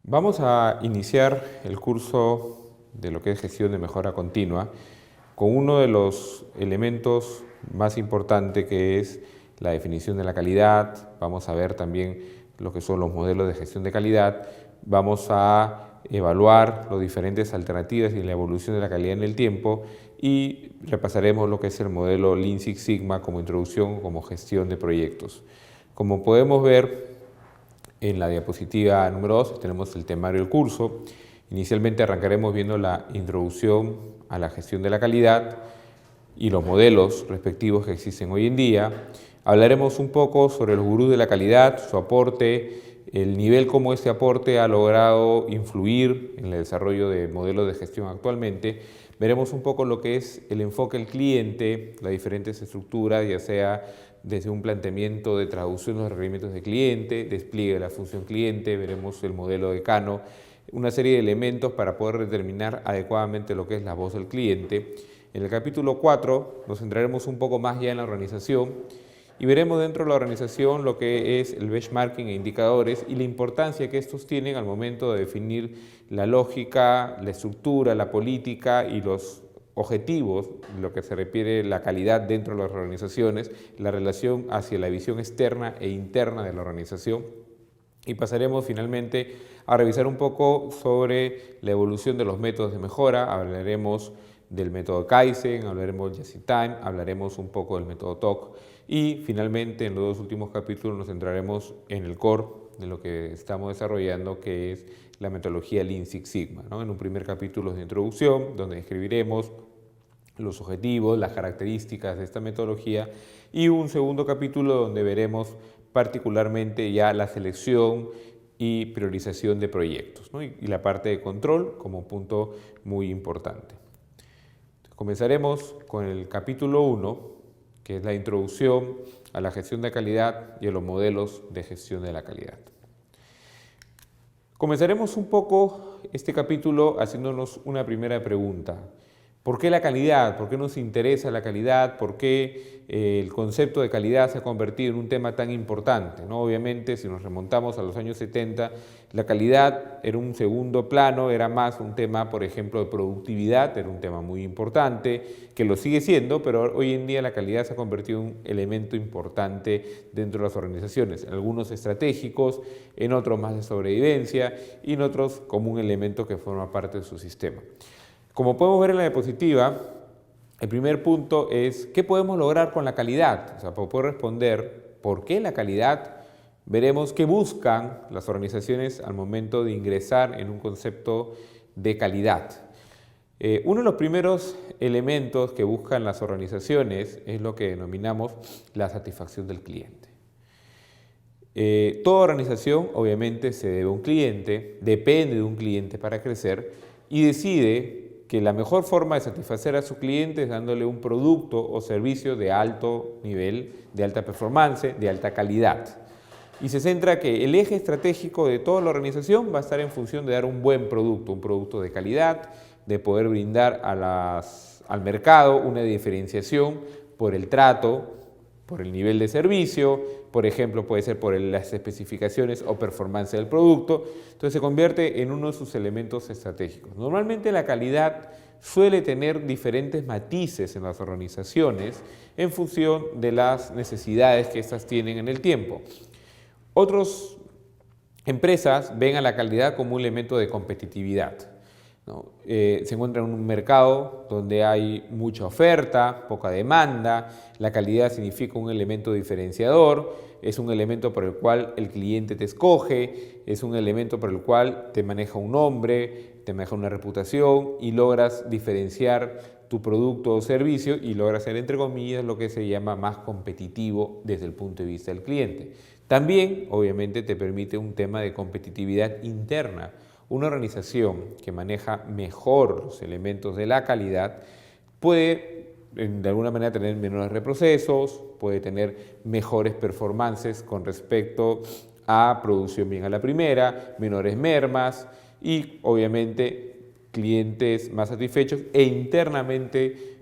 Vamos a iniciar el curso de lo que es gestión de mejora continua con uno de los elementos más importantes, que es la definición de la calidad. Vamos a ver también lo que son los modelos de gestión de calidad. Vamos a evaluar las diferentes alternativas y la evolución de la calidad en el tiempo, y repasaremos lo que es el modelo Lean Six Sigma como introducción, como gestión de proyectos. Como podemos ver en la diapositiva número 2 tenemos el temario del curso. Inicialmente arrancaremos viendo la introducción a la gestión de la calidad y los modelos respectivos que existen hoy en día. Hablaremos un poco sobre los gurús de la calidad, su aporte, el nivel como este aporte ha logrado influir en el desarrollo de modelos de gestión actualmente. Veremos un poco lo que es el enfoque del cliente, las diferentes estructuras, ya sea desde un planteamiento de traducción de los requerimientos del cliente, despliegue de la función cliente, veremos el modelo de Kano, una serie de elementos para poder determinar adecuadamente lo que es la voz del cliente. En el capítulo 4 nos centraremos un poco más ya en la organización y veremos dentro de la organización lo que es el benchmarking e indicadores y la importancia que estos tienen al momento de definir la lógica, la estructura, la política y los objetivos, lo que se refiere a la calidad dentro de las organizaciones, la relación hacia la visión externa e interna de la organización. Y pasaremos finalmente a revisar un poco sobre la evolución de los métodos de mejora. Hablaremos del método Kaizen, hablaremos de Just in Time, hablaremos un poco del método TOC y finalmente en los dos últimos capítulos nos centraremos en el core de lo que estamos desarrollando, que es la metodología Lean Six Sigma, ¿no? En un primer capítulo de introducción, donde describiremos los objetivos, las características de esta metodología, y un segundo capítulo donde veremos particularmente ya la selección y priorización de proyectos, ¿no? y la parte de control como punto muy importante. Comenzaremos con el capítulo 1, que es la introducción a la gestión de calidad y a los modelos de gestión de la calidad. Comenzaremos un poco este capítulo haciéndonos una primera pregunta. ¿Por qué la calidad? ¿Por qué nos interesa la calidad? ¿Por qué el concepto de calidad se ha convertido en un tema tan importante, ¿no? Obviamente, si nos remontamos a los años 70, la calidad era un segundo plano, era más un tema, por ejemplo, de productividad, era un tema muy importante, que lo sigue siendo, pero hoy en día la calidad se ha convertido en un elemento importante dentro de las organizaciones, en algunos estratégicos, en otros más de sobrevivencia y en otros como un elemento que forma parte de su sistema. Como podemos ver en la diapositiva, el primer punto es ¿qué podemos lograr con la calidad? O sea, para poder responder ¿por qué la calidad? Veremos qué buscan las organizaciones al momento de ingresar en un concepto de calidad. Uno de los primeros elementos que buscan las organizaciones es lo que denominamos la satisfacción del cliente. Toda organización obviamente se debe a un cliente, depende de un cliente para crecer y decide que la mejor forma de satisfacer a su cliente es dándole un producto o servicio de alto nivel, de alta performance, de alta calidad. Y se centra que el eje estratégico de toda la organización va a estar en función de dar un buen producto, un producto de calidad, de poder brindar al mercado una diferenciación por el trato, por el nivel de servicio, por ejemplo, puede ser por las especificaciones o performance del producto. Entonces se convierte en uno de sus elementos estratégicos. Normalmente la calidad suele tener diferentes matices en las organizaciones en función de las necesidades que éstas tienen en el tiempo. Otras empresas ven a la calidad como un elemento de competitividad, ¿no? Se encuentra en un mercado donde hay mucha oferta, poca demanda, la calidad significa un elemento diferenciador, es un elemento por el cual el cliente te escoge, es un elemento por el cual te maneja un nombre, te maneja una reputación y logras diferenciar tu producto o servicio y logras ser, entre comillas, lo que se llama más competitivo desde el punto de vista del cliente. También, obviamente, te permite un tema de competitividad interna. Una organización que maneja mejor los elementos de la calidad puede, de alguna manera, tener menores reprocesos, puede tener mejores performances con respecto a producción bien a la primera, menores mermas y, obviamente, clientes más satisfechos e internamente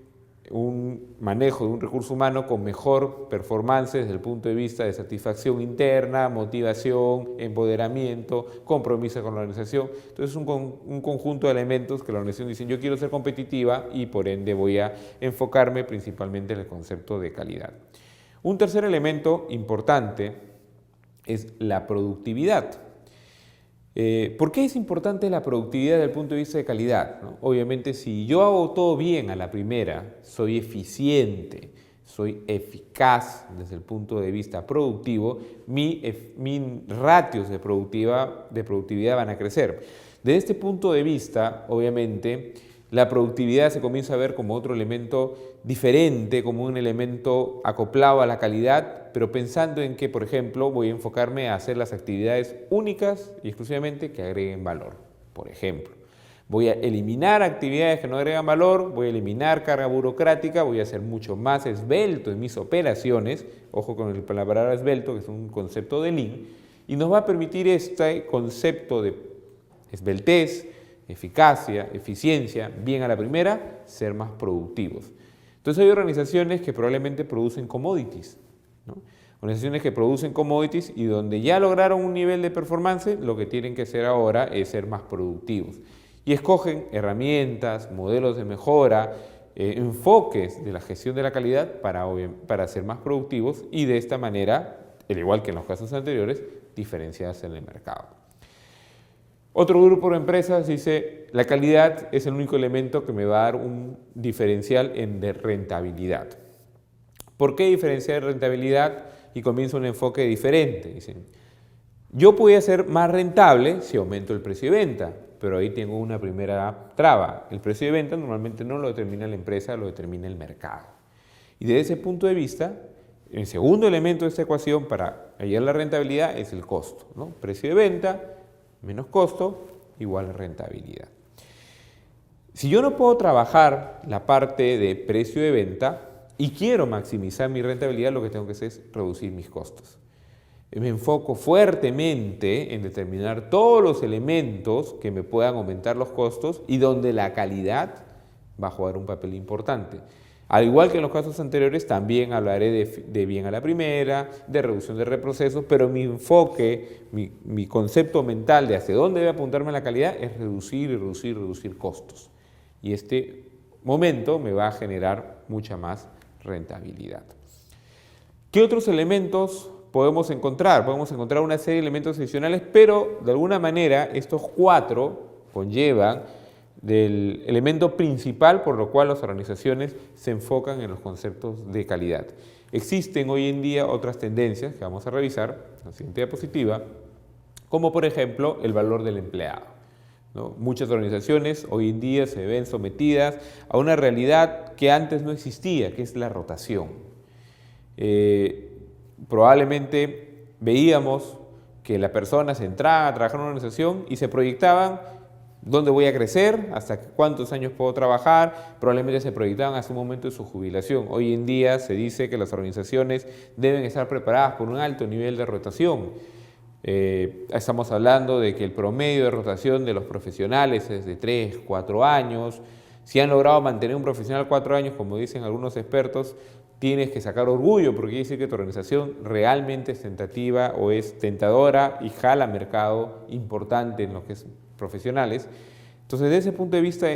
un manejo de un recurso humano con mejor performance desde el punto de vista de satisfacción interna, motivación, empoderamiento, compromiso con la organización. Entonces es un conjunto de elementos que la organización dice: yo quiero ser competitiva y por ende voy a enfocarme principalmente en el concepto de calidad. Un tercer elemento importante es la productividad. ¿Por qué es importante la productividad desde el punto de vista de calidad? ¿No? Obviamente, si yo hago todo bien a la primera, soy eficiente, soy eficaz desde el punto de vista productivo, mis ratios de productividad van a crecer. Desde este punto de vista, obviamente, la productividad se comienza a ver como otro elemento diferente, como un elemento acoplado a la calidad, pero pensando en que, por ejemplo, voy a enfocarme a hacer las actividades únicas y exclusivamente que agreguen valor. Por ejemplo, voy a eliminar actividades que no agregan valor, voy a eliminar carga burocrática, voy a ser mucho más esbelto en mis operaciones, ojo con la palabra esbelto, que es un concepto de Lean, y nos va a permitir este concepto de esbeltez, eficacia, eficiencia, bien a la primera, ser más productivos. Entonces hay organizaciones que probablemente producen commodities, ¿no? Organizaciones que producen commodities y donde ya lograron un nivel de performance, lo que tienen que hacer ahora es ser más productivos. Y escogen herramientas, modelos de mejora, enfoques de la gestión de la calidad para ser más productivos y de esta manera, al igual que en los casos anteriores, diferenciarse en el mercado. Otro grupo de empresas dice: la calidad es el único elemento que me va a dar un diferencial de rentabilidad. ¿Por qué diferenciar rentabilidad? Y comienza un enfoque diferente. Dicen: yo podría ser más rentable si aumento el precio de venta, pero ahí tengo una primera traba. El precio de venta normalmente no lo determina la empresa, lo determina el mercado. Y desde ese punto de vista, el segundo elemento de esta ecuación para hallar la rentabilidad es el costo, ¿no? Precio de venta menos costo igual a rentabilidad. Si yo no puedo trabajar la parte de precio de venta y quiero maximizar mi rentabilidad, lo que tengo que hacer es reducir mis costos. Me enfoco fuertemente en determinar todos los elementos que me puedan aumentar los costos y donde la calidad va a jugar un papel importante. Al igual que en los casos anteriores, también hablaré de bien a la primera, de reducción de reprocesos, pero mi enfoque, mi concepto mental de hacia dónde debe apuntarme la calidad es reducir costos. Y este momento me va a generar mucha más rentabilidad. ¿Qué otros elementos podemos encontrar? Podemos encontrar una serie de elementos adicionales, pero de alguna manera estos cuatro conllevan del elemento principal por lo cual las organizaciones se enfocan en los conceptos de calidad. Existen hoy en día otras tendencias que vamos a revisar en la siguiente diapositiva, como por ejemplo el valor del empleado, ¿no? Muchas organizaciones hoy en día se ven sometidas a una realidad que antes no existía, que es la rotación. Probablemente veíamos que las personas entraban a trabajar en una organización y se proyectaban dónde voy a crecer, hasta cuántos años puedo trabajar, probablemente se proyectaban hasta un momento de su jubilación. Hoy en día se dice que las organizaciones deben estar preparadas por un alto nivel de rotación. Estamos hablando de que el promedio de rotación de los profesionales es de 3, 4 años. Si han logrado mantener un profesional 4 años, como dicen algunos expertos, tienes que sacar orgullo porque quiere decir que tu organización realmente es tentativa o es tentadora y jala mercado importante en lo que es profesionales. Entonces, desde ese punto de vista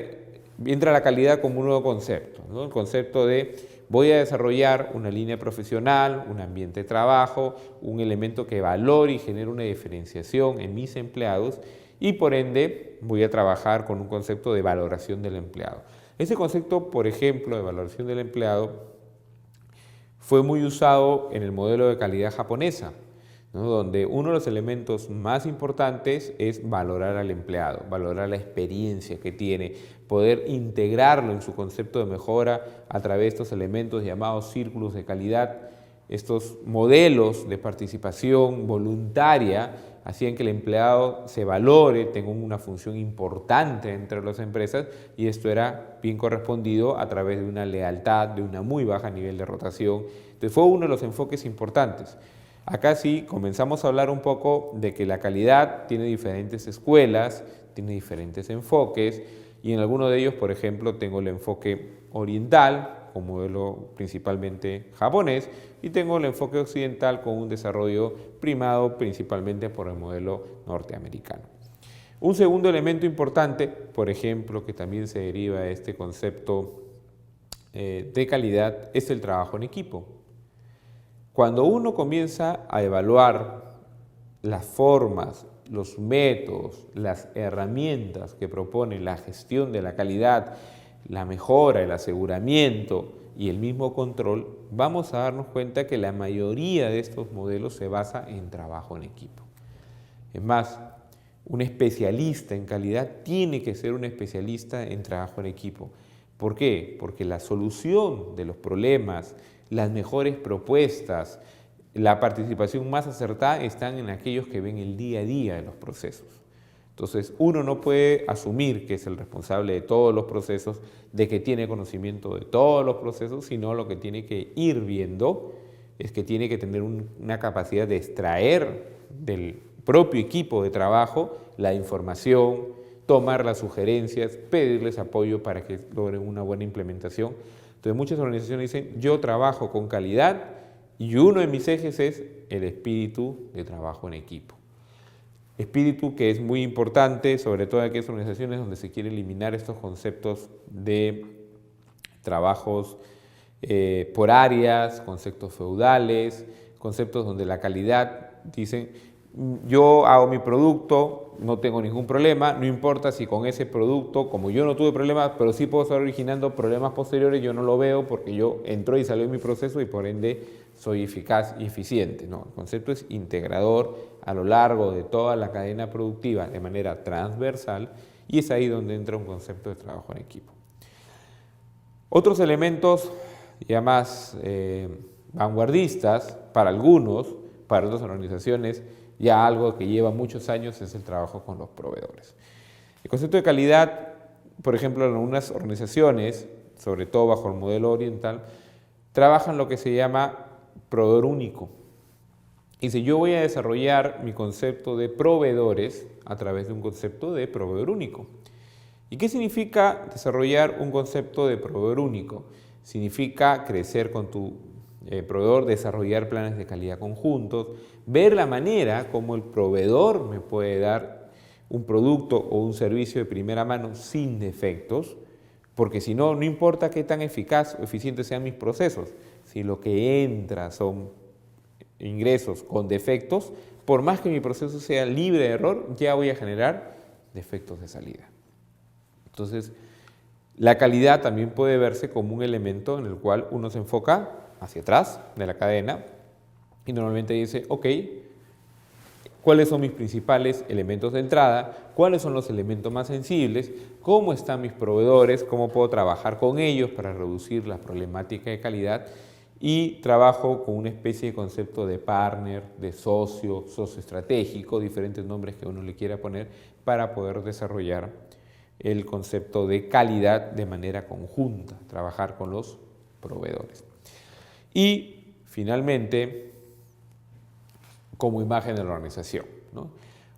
entra la calidad como un nuevo concepto, ¿no? El concepto de voy a desarrollar una línea profesional, un ambiente de trabajo, un elemento que valore y genere una diferenciación en mis empleados y por ende voy a trabajar con un concepto de valoración del empleado. Ese concepto, por ejemplo, de valoración del empleado fue muy usado en el modelo de calidad japonesa, ¿no? Donde uno de los elementos más importantes es valorar al empleado, valorar la experiencia que tiene, poder integrarlo en su concepto de mejora a través de estos elementos llamados círculos de calidad. Estos modelos de participación voluntaria hacían que el empleado se valore, tenga una función importante entre las empresas y esto era bien correspondido a través de una lealtad, de una muy baja nivel de rotación. Entonces fue uno de los enfoques importantes. Acá sí comenzamos a hablar un poco de que la calidad tiene diferentes escuelas, tiene diferentes enfoques y en alguno de ellos, por ejemplo, tengo el enfoque oriental, con modelo principalmente japonés, y tengo el enfoque occidental con un desarrollo primado principalmente por el modelo norteamericano. Un segundo elemento importante, por ejemplo, que también se deriva de este concepto de calidad, es el trabajo en equipo. Cuando uno comienza a evaluar las formas, los métodos, las herramientas que propone la gestión de la calidad, la mejora, el aseguramiento y el mismo control, vamos a darnos cuenta que la mayoría de estos modelos se basa en trabajo en equipo. Es más, un especialista en calidad tiene que ser un especialista en trabajo en equipo. ¿Por qué? Porque la solución de los problemas, las mejores propuestas, la participación más acertada están en aquellos que ven el día a día de los procesos. Entonces, uno no puede asumir que es el responsable de todos los procesos, de que tiene conocimiento de todos los procesos, sino lo que tiene que ir viendo es que tiene que tener una capacidad de extraer del propio equipo de trabajo la información, tomar las sugerencias, pedirles apoyo para que logren una buena implementación. Entonces, muchas organizaciones dicen, yo trabajo con calidad y uno de mis ejes es el espíritu de trabajo en equipo. Espíritu que es muy importante, sobre todo en aquellas organizaciones donde se quiere eliminar estos conceptos de trabajos por áreas, conceptos feudales, conceptos donde la calidad, dicen, yo hago mi producto, no tengo ningún problema, no importa si con ese producto, como yo no tuve problemas, pero sí puedo estar originando problemas posteriores, yo no lo veo porque yo entró y salió en mi proceso y por ende soy eficaz y eficiente. No, el concepto es integrador a lo largo de toda la cadena productiva de manera transversal y es ahí donde entra un concepto de trabajo en equipo. Otros elementos ya más vanguardistas para algunos, para otras organizaciones, ya algo que lleva muchos años es el trabajo con los proveedores. El concepto de calidad, por ejemplo, en algunas organizaciones, sobre todo bajo el modelo oriental, trabajan lo que se llama proveedor único. Dice, yo voy a desarrollar mi concepto de proveedores a través de un concepto de proveedor único. ¿Y qué significa desarrollar un concepto de proveedor único? Significa crecer con tu proveedor, desarrollar planes de calidad conjuntos, ver la manera como el proveedor me puede dar un producto o un servicio de primera mano sin defectos, porque si no, no importa qué tan eficaz o eficientes sean mis procesos, si lo que entra son ingresos con defectos, por más que mi proceso sea libre de error, ya voy a generar defectos de salida. Entonces, la calidad también puede verse como un elemento en el cual uno se enfoca hacia atrás de la cadena y normalmente dice, ok, ¿cuáles son mis principales elementos de entrada? ¿Cuáles son los elementos más sensibles? ¿Cómo están mis proveedores? ¿Cómo puedo trabajar con ellos para reducir la problemática de calidad? Y trabajo con una especie de concepto de partner, de socio, socio estratégico, diferentes nombres que uno le quiera poner para poder desarrollar el concepto de calidad de manera conjunta, trabajar con los proveedores. Y finalmente, como imagen de la organización, ¿no?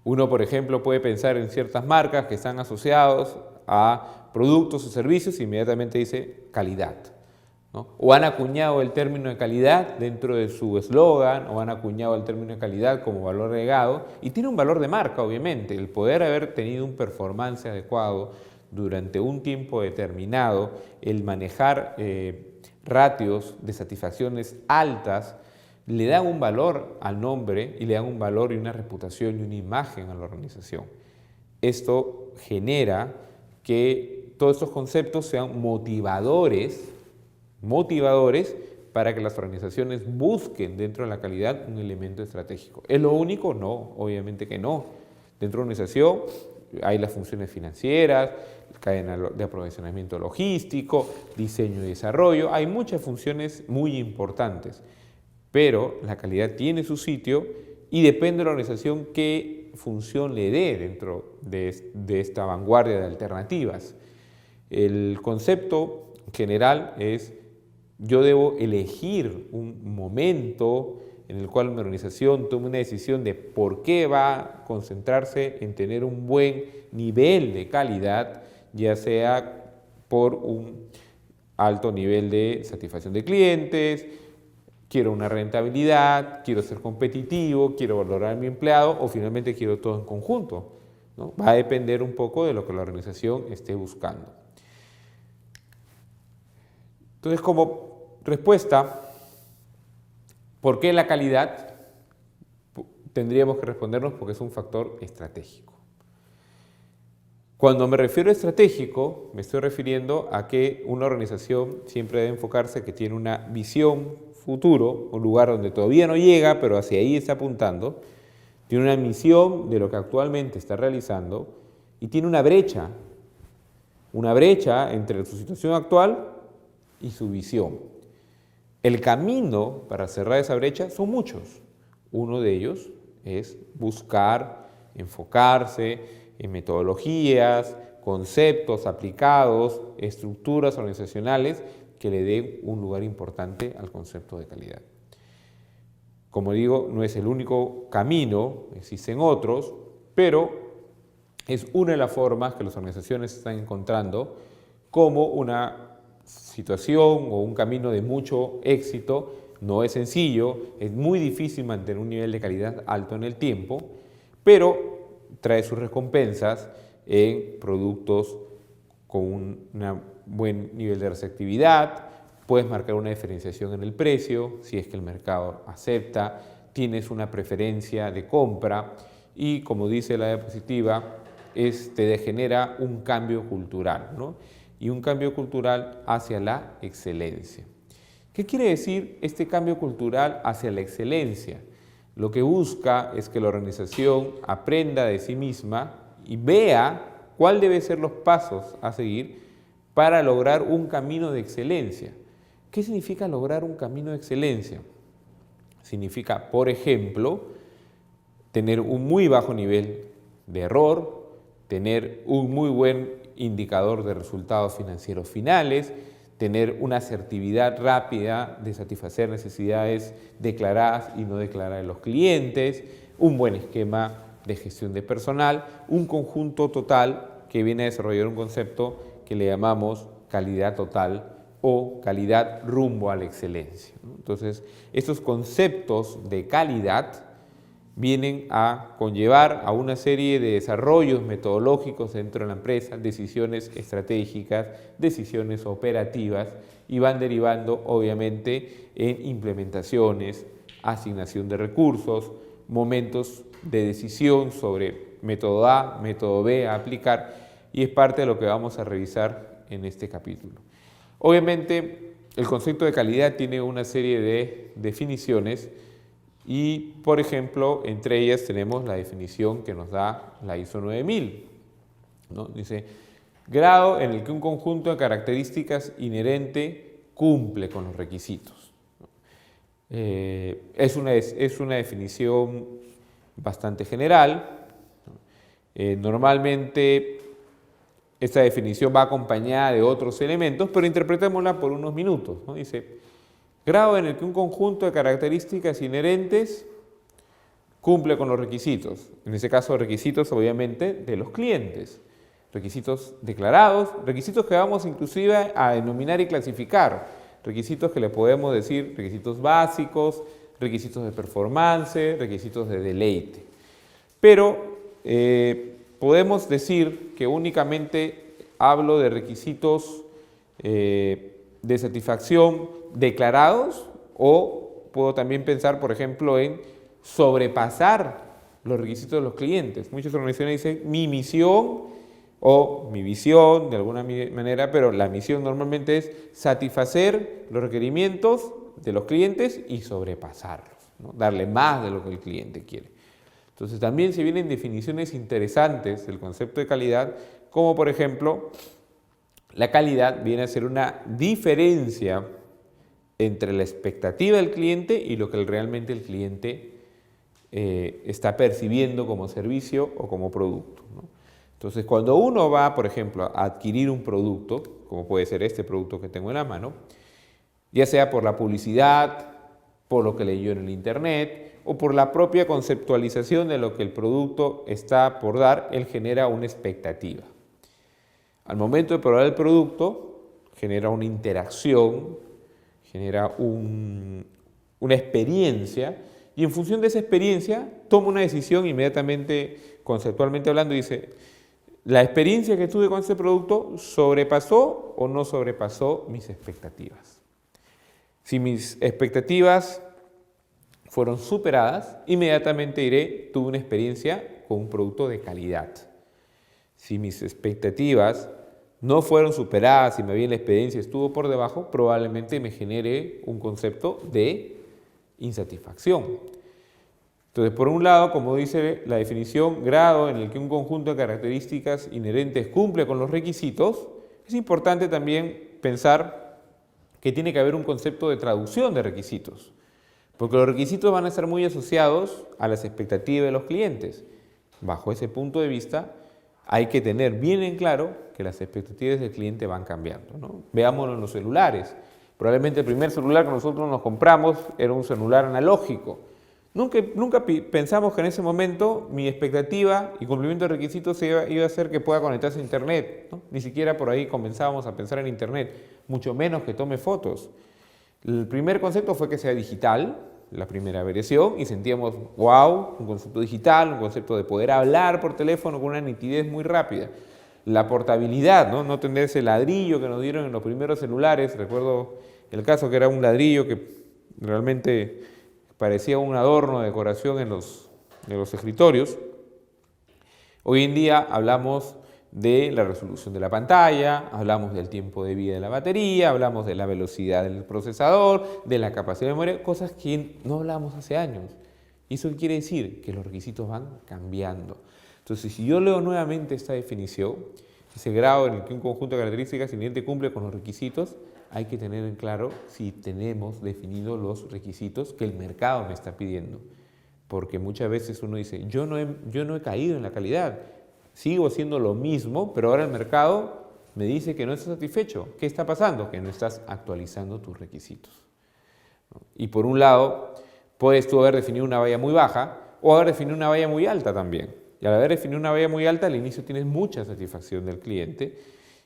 Uno, por ejemplo, puede pensar en ciertas marcas que están asociados a productos o servicios e inmediatamente dice calidad, ¿no? O han acuñado el término de calidad dentro de su eslogan, o han acuñado el término de calidad como valor agregado, y tiene un valor de marca, obviamente. El poder haber tenido un performance adecuado durante un tiempo determinado, el manejar ratios de satisfacciones altas, le dan un valor al nombre y le dan un valor y una reputación y una imagen a la organización. Esto genera que todos estos conceptos sean motivadores para que las organizaciones busquen dentro de la calidad un elemento estratégico. ¿Es lo único? No, obviamente que no. Dentro de una organización hay las funciones financieras, cadena de aprovisionamiento logístico, diseño y desarrollo. Hay muchas funciones muy importantes, pero la calidad tiene su sitio y depende de la organización qué función le dé dentro de esta vanguardia de alternativas. El concepto general es: yo debo elegir un momento en el cual mi organización tome una decisión de por qué va a concentrarse en tener un buen nivel de calidad, ya sea por un alto nivel de satisfacción de clientes, quiero una rentabilidad, quiero ser competitivo, quiero valorar a mi empleado o finalmente quiero todo en conjunto, ¿no? Va a depender un poco de lo que la organización esté buscando. Entonces, como respuesta, ¿por qué la calidad? Tendríamos que respondernos porque es un factor estratégico. Cuando me refiero a estratégico, me estoy refiriendo a que una organización siempre debe enfocarse que tiene una visión futuro, un lugar donde todavía no llega, pero hacia ahí está apuntando, tiene una misión de lo que actualmente está realizando y tiene una brecha entre su situación actual y su visión. El camino para cerrar esa brecha son muchos. Uno de ellos es buscar, enfocarse en metodologías, conceptos aplicados, estructuras organizacionales que le den un lugar importante al concepto de calidad. Como digo, no es el único camino, existen otros, pero es una de las formas que las organizaciones están encontrando como una situación o un camino de mucho éxito. No es sencillo, es muy difícil mantener un nivel de calidad alto en el tiempo, pero trae sus recompensas en productos con un buen nivel de receptividad, puedes marcar una diferenciación en el precio si es que el mercado acepta, tienes una preferencia de compra y, como dice la diapositiva, te genera un cambio cultural, ¿no? Y un cambio cultural hacia la excelencia. ¿Qué quiere decir este cambio cultural hacia la excelencia? Lo que busca es que la organización aprenda de sí misma y vea cuál deben ser los pasos a seguir para lograr un camino de excelencia. ¿Qué significa lograr un camino de excelencia? Significa, por ejemplo, tener un muy bajo nivel de error, tener un muy buen indicador de resultados financieros finales, tener una asertividad rápida de satisfacer necesidades declaradas y no declaradas de los clientes, un buen esquema de gestión de personal, un conjunto total que viene a desarrollar un concepto que le llamamos calidad total o calidad rumbo a la excelencia. Entonces, estos conceptos de calidad vienen a conllevar a una serie de desarrollos metodológicos dentro de la empresa, decisiones estratégicas, decisiones operativas y van derivando obviamente en implementaciones, asignación de recursos, momentos de decisión sobre método A, método B a aplicar y es parte de lo que vamos a revisar en este capítulo. Obviamente el concepto de calidad tiene una serie de definiciones y, por ejemplo, entre ellas tenemos la definición que nos da la ISO 9000, ¿no? Dice, grado en el que un conjunto de características inherente cumple con los requisitos. Es una definición bastante general. Normalmente esta definición va acompañada de otros elementos, pero interpretémosla por unos minutos, ¿no? Dice, grado en el que un conjunto de características inherentes cumple con los requisitos. En ese caso, requisitos obviamente de los clientes, requisitos declarados, requisitos que vamos inclusive a denominar y clasificar, requisitos que le podemos decir requisitos básicos, requisitos de performance, requisitos de deleite. Pero podemos decir que únicamente hablo de requisitos de satisfacción declarados o puedo también pensar, por ejemplo, en sobrepasar los requisitos de los clientes. Muchas organizaciones dicen mi misión o mi visión de alguna manera, pero la misión normalmente es satisfacer los requerimientos de los clientes y sobrepasarlos, ¿no? Darle más de lo que el cliente quiere. Entonces también se vienen definiciones interesantes del concepto de calidad, como por ejemplo, la calidad viene a ser una diferencia entre la expectativa del cliente y lo que realmente el cliente está percibiendo como servicio o como producto, ¿no? Entonces, cuando uno va, por ejemplo, a adquirir un producto, como puede ser este producto que tengo en la mano, ya sea por la publicidad, por lo que leyó en el internet o por la propia conceptualización de lo que el producto está por dar, él genera una expectativa. Al momento de probar el producto, genera una interacción, genera una experiencia, y en función de esa experiencia toma una decisión inmediatamente, conceptualmente hablando, y dice, ¿la experiencia que tuve con este producto sobrepasó o no sobrepasó mis expectativas? Si mis expectativas fueron superadas, inmediatamente diré, tuve una experiencia con un producto de calidad. Si mis expectativas no fueron superadas y más bien la experiencia estuvo por debajo, probablemente me genere un concepto de insatisfacción. Entonces, por un lado, como dice la definición, grado en el que un conjunto de características inherentes cumple con los requisitos, es importante también pensar que tiene que haber un concepto de traducción de requisitos, porque los requisitos van a estar muy asociados a las expectativas de los clientes. Bajo ese punto de vista, hay que tener bien en claro que las expectativas del cliente van cambiando, ¿no? Veámoslo en los celulares. Probablemente el primer celular que nosotros nos compramos era un celular analógico. Nunca pensamos que en ese momento mi expectativa y cumplimiento de requisitos iba a ser que pueda conectarse a Internet, ¿no? Ni siquiera por ahí comenzábamos a pensar en Internet, mucho menos que tome fotos. El primer concepto fue que sea digital, la primera versión, y sentíamos, wow, un concepto digital, un concepto de poder hablar por teléfono con una nitidez muy rápida. La portabilidad, no tener ese ladrillo que nos dieron en los primeros celulares. Recuerdo el caso que era un ladrillo que realmente parecía un adorno de decoración en los escritorios. Hoy en día hablamos de la resolución de la pantalla, hablamos del tiempo de vida de la batería, hablamos de la velocidad del procesador, de la capacidad de memoria, cosas que no hablábamos hace años. ¿Y eso qué quiere decir? Que los requisitos van cambiando. Entonces, si yo leo nuevamente esta definición, ese grado en el que un conjunto de características inherentes cumple con los requisitos, hay que tener en claro si tenemos definidos los requisitos que el mercado me está pidiendo. Porque muchas veces uno dice, yo no he caído en la calidad, sigo haciendo lo mismo, pero ahora el mercado me dice que no está satisfecho. ¿Qué está pasando? Que no estás actualizando tus requisitos. Y por un lado, puedes tú haber definido una valla muy baja o haber definido una valla muy alta también. Y al haber definido una valla muy alta, al inicio tienes mucha satisfacción del cliente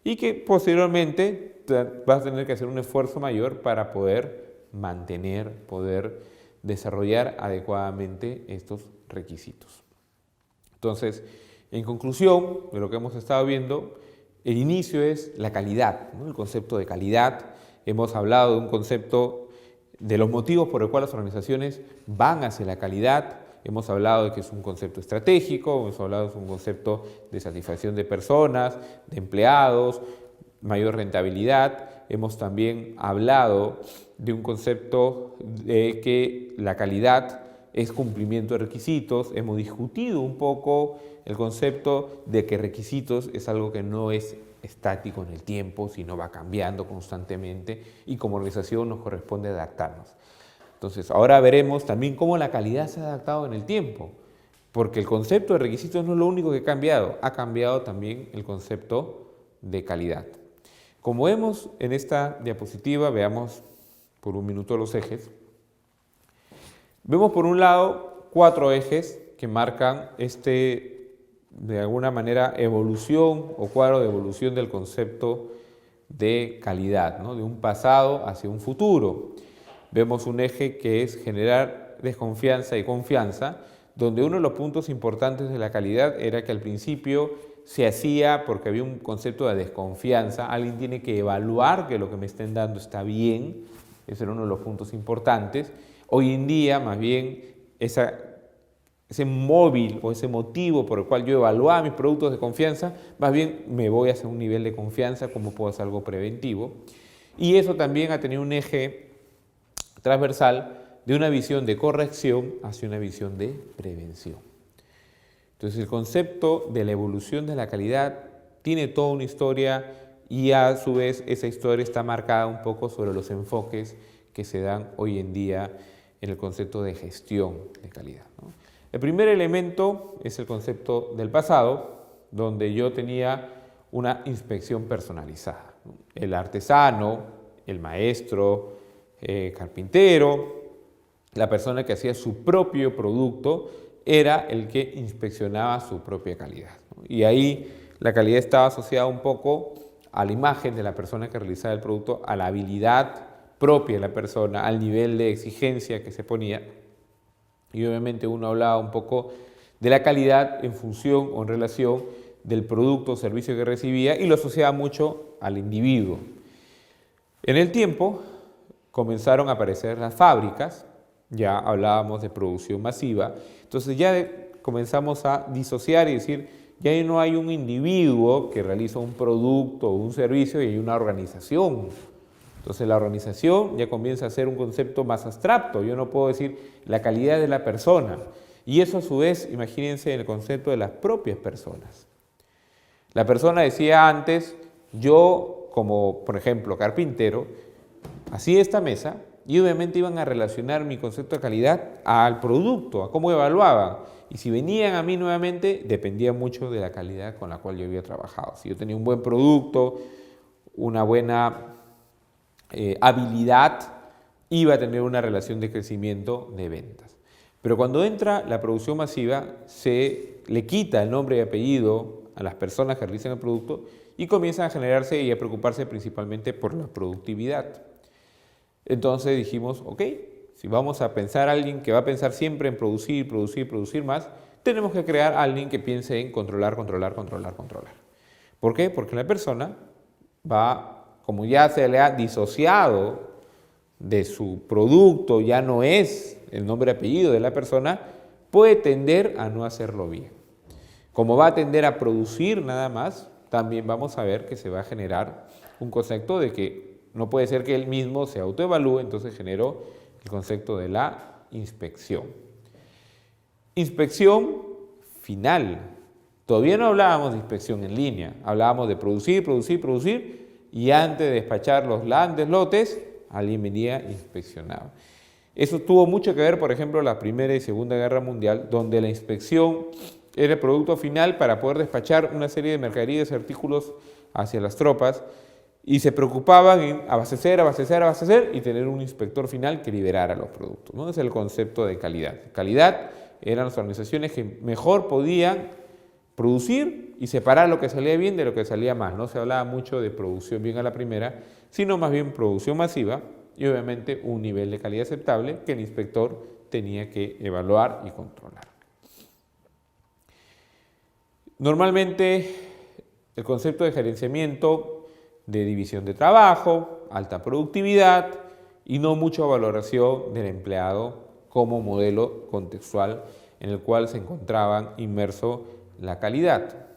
y que posteriormente vas a tener que hacer un esfuerzo mayor para poder mantener, poder desarrollar adecuadamente estos requisitos. Entonces, en conclusión de lo que hemos estado viendo, el inicio es la calidad, ¿no? El concepto de calidad. Hemos hablado de un concepto de los motivos por los cuales las organizaciones van hacia la calidad. Hemos hablado de que es un concepto estratégico, hemos hablado de que es un concepto de satisfacción de personas, de empleados, mayor rentabilidad. Hemos también hablado de un concepto de que la calidad es cumplimiento de requisitos. Hemos discutido un poco el concepto de que requisitos es algo que no es estático en el tiempo, sino va cambiando constantemente y como organización nos corresponde adaptarnos. Entonces, ahora veremos también cómo la calidad se ha adaptado en el tiempo, porque el concepto de requisitos no es lo único que ha cambiado también el concepto de calidad. Como vemos en esta diapositiva, veamos por un minuto los ejes. Vemos por un lado 4 ejes que marcan de alguna manera, evolución o cuadro de evolución del concepto de calidad, ¿no? De un pasado hacia un futuro. Vemos un eje que es generar desconfianza y confianza, donde uno de los puntos importantes de la calidad era que al principio se hacía porque había un concepto de desconfianza. Alguien tiene que evaluar que lo que me estén dando está bien. Ese era uno de los puntos importantes. Hoy en día, más bien, ese móvil o ese motivo por el cual yo evaluaba mis productos de confianza, más bien me voy hacia un nivel de confianza, como puedo hacer algo preventivo. Y eso también ha tenido un eje transversal de una visión de corrección hacia una visión de prevención. Entonces, el concepto de la evolución de la calidad tiene toda una historia y a su vez esa historia está marcada un poco sobre los enfoques que se dan hoy en día en el concepto de gestión de calidad, ¿no? El primer elemento es el concepto del pasado, donde yo tenía una inspección personalizada. El artesano, el maestro, carpintero, la persona que hacía su propio producto, era el que inspeccionaba su propia calidad, ¿no? Y ahí la calidad estaba asociada un poco a la imagen de la persona que realizaba el producto, a la habilidad propia de la persona, al nivel de exigencia que se ponía. Y obviamente uno hablaba un poco de la calidad en función o en relación del producto o servicio que recibía y lo asociaba mucho al individuo. En el tiempo comenzaron a aparecer las fábricas, ya hablábamos de producción masiva, entonces ya comenzamos a disociar y decir, ya no hay un individuo que realiza un producto o un servicio y hay una organización. Entonces la organización ya comienza a ser un concepto más abstracto, yo no puedo decir la calidad de la persona. Y eso a su vez, imagínense en el concepto de las propias personas. La persona decía antes, yo como por ejemplo carpintero, hacía esta mesa y obviamente iban a relacionar mi concepto de calidad al producto, a cómo evaluaban. Y si venían a mí nuevamente, dependía mucho de la calidad con la cual yo había trabajado. Si yo tenía un buen producto, una buena habilidad, iba a tener una relación de crecimiento de ventas. Pero cuando entra la producción masiva, se le quita el nombre y apellido a las personas que realizan el producto y comienzan a generarse y a preocuparse principalmente por la productividad. Entonces dijimos, ok, si vamos a pensar a alguien que va a pensar siempre en producir, producir, producir más, tenemos que crear a alguien que piense en controlar, controlar, controlar, controlar. ¿Por qué? Porque la persona va, como ya se le ha disociado de su producto, ya no es el nombre y apellido de la persona, puede tender a no hacerlo bien. Como va a tender a producir nada más, también vamos a ver que se va a generar un concepto de que no puede ser que él mismo se autoevalúe, entonces generó el concepto de la inspección. Inspección final. Todavía no hablábamos de inspección en línea, hablábamos de producir, producir, producir, y antes de despachar los grandes lotes, alguien venía e inspeccionaba. Eso tuvo mucho que ver, por ejemplo, la Primera y Segunda Guerra Mundial, donde la inspección era el producto final para poder despachar una serie de mercaderías y artículos hacia las tropas, y se preocupaban en abastecer, abastecer, abastecer y tener un inspector final que liberara los productos, ¿no? Ese es el concepto de calidad. Calidad eran las organizaciones que mejor podían producir y separar lo que salía bien de lo que salía mal. No se hablaba mucho de producción bien a la primera, sino más bien producción masiva y obviamente un nivel de calidad aceptable que el inspector tenía que evaluar y controlar. Normalmente el concepto de gerenciamiento de división de trabajo, alta productividad y no mucha valoración del empleado como modelo contextual en el cual se encontraban inmerso la calidad.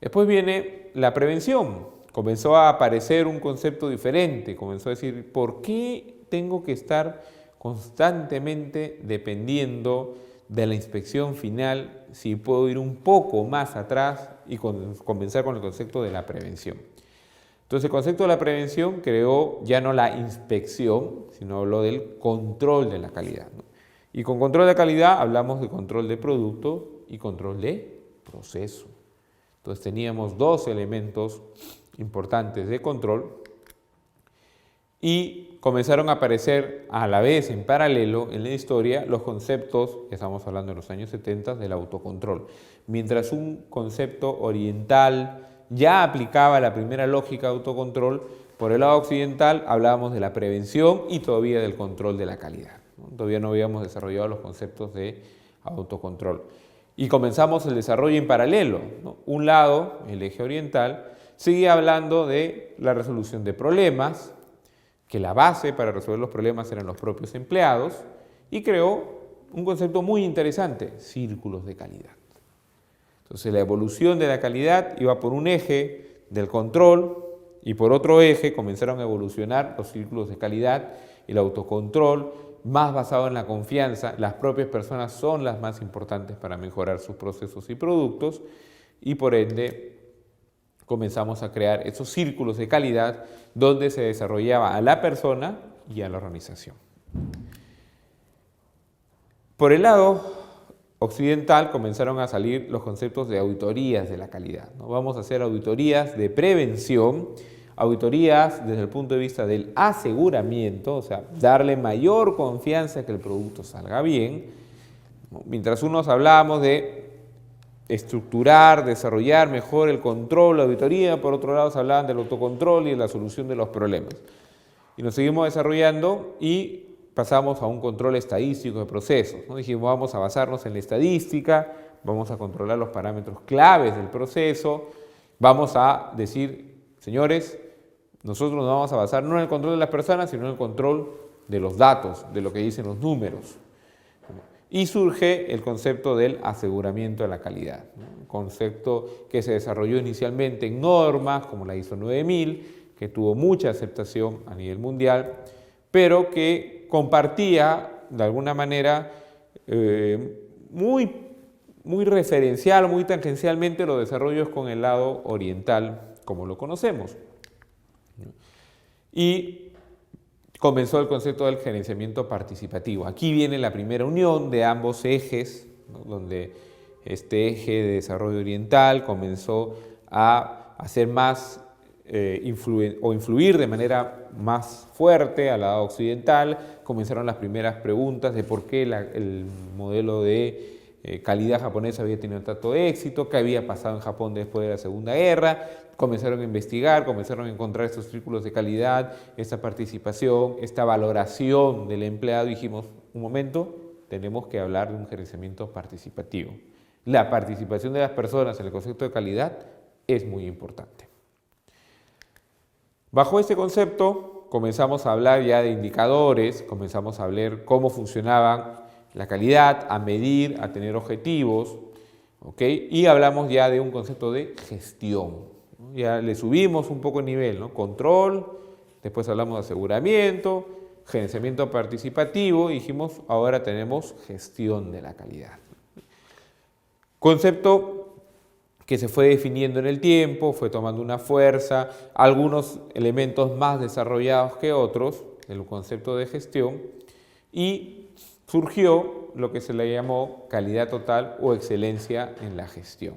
Después viene la prevención. Comenzó a aparecer un concepto diferente, comenzó a decir, ¿por qué tengo que estar constantemente dependiendo de la inspección final si puedo ir un poco más atrás y comenzar con el concepto de la prevención? Entonces el concepto de la prevención creó ya no la inspección, sino habló del control de la calidad, ¿no? Y con control de calidad hablamos de control de producto y control de proceso. Entonces teníamos dos elementos importantes de control y comenzaron a aparecer a la vez en paralelo en la historia los conceptos, que estamos hablando de los años 70, del autocontrol. Mientras un concepto oriental ya aplicaba la primera lógica de autocontrol, por el lado occidental hablábamos de la prevención y todavía del control de la calidad, ¿no? Todavía no habíamos desarrollado los conceptos de autocontrol. Y comenzamos el desarrollo en paralelo, ¿no? Un lado, el eje oriental, seguía hablando de la resolución de problemas, que la base para resolver los problemas eran los propios empleados, y creó un concepto muy interesante, círculos de calidad. Entonces la evolución de la calidad iba por un eje del control y por otro eje comenzaron a evolucionar los círculos de calidad, el autocontrol, más basado en la confianza. Las propias personas son las más importantes para mejorar sus procesos y productos y por ende comenzamos a crear esos círculos de calidad donde se desarrollaba a la persona y a la organización. Por el lado occidental comenzaron a salir los conceptos de auditorías de la calidad, ¿no? Vamos a hacer auditorías de prevención, auditorías desde el punto de vista del aseguramiento, o sea, darle mayor confianza a que el producto salga bien. Mientras unos hablábamos de estructurar, desarrollar mejor el control, la auditoría. Por otro lado, se hablaban del autocontrol y de la solución de los problemas. Y nos seguimos desarrollando y pasamos a un control estadístico de procesos, ¿no? Dijimos, vamos a basarnos en la estadística, vamos a controlar los parámetros claves del proceso, vamos a decir, señores, nosotros nos vamos a basar no en el control de las personas, sino en el control de los datos, de lo que dicen los números. Y surge el concepto del aseguramiento de la calidad, ¿no? Un concepto que se desarrolló inicialmente en normas como la ISO 9000, que tuvo mucha aceptación a nivel mundial, pero que compartía de alguna manera muy referencial, muy tangencialmente los desarrollos con el lado oriental, como lo conocemos. Y comenzó el concepto del gerenciamiento participativo. Aquí viene la primera unión de ambos ejes, ¿no? Donde este eje de desarrollo oriental comenzó a hacer más influir de manera más fuerte al lado occidental. Comenzaron las primeras preguntas de por qué el modelo de calidad japonesa había tenido tanto éxito, qué había pasado en Japón después de la Segunda Guerra. Comenzaron a investigar, comenzaron a encontrar estos círculos de calidad, esta participación, esta valoración del empleado. Dijimos, un momento, tenemos que hablar de un gerenciamiento participativo. La participación de las personas en el concepto de calidad es muy importante. Bajo este concepto comenzamos a hablar ya de indicadores, comenzamos a ver cómo funcionaba la calidad, a medir, a tener objetivos, ¿okay? Y hablamos ya de un concepto de gestión, ¿no? Ya le subimos un poco el nivel, ¿no? Control, después hablamos de aseguramiento, gerenciamiento participativo y dijimos ahora tenemos gestión de la calidad. Concepto que se fue definiendo en el tiempo, fue tomando una fuerza, algunos elementos más desarrollados que otros del concepto de gestión, y surgió lo que se le llamó calidad total o excelencia en la gestión.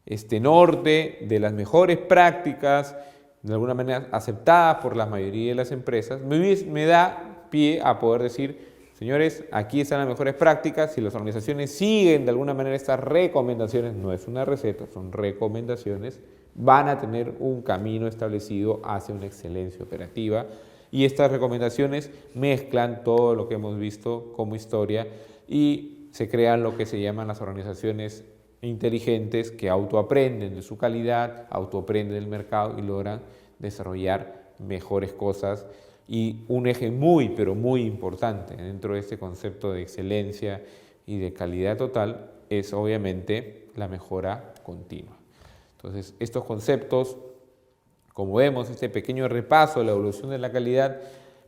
Este norte de las mejores prácticas, de alguna manera aceptadas por la mayoría de las empresas, me da pie a poder decir, señores, aquí están las mejores prácticas. Si las organizaciones siguen de alguna manera estas recomendaciones, no es una receta, son recomendaciones, van a tener un camino establecido hacia una excelencia operativa. Y estas recomendaciones mezclan todo lo que hemos visto como historia y se crean lo que se llaman las organizaciones inteligentes que autoaprenden de su calidad, autoaprenden del mercado y logran desarrollar mejores cosas. Y un eje muy, pero muy importante dentro de este concepto de excelencia y de calidad total es obviamente la mejora continua. Entonces, estos conceptos, como vemos, este pequeño repaso de la evolución de la calidad,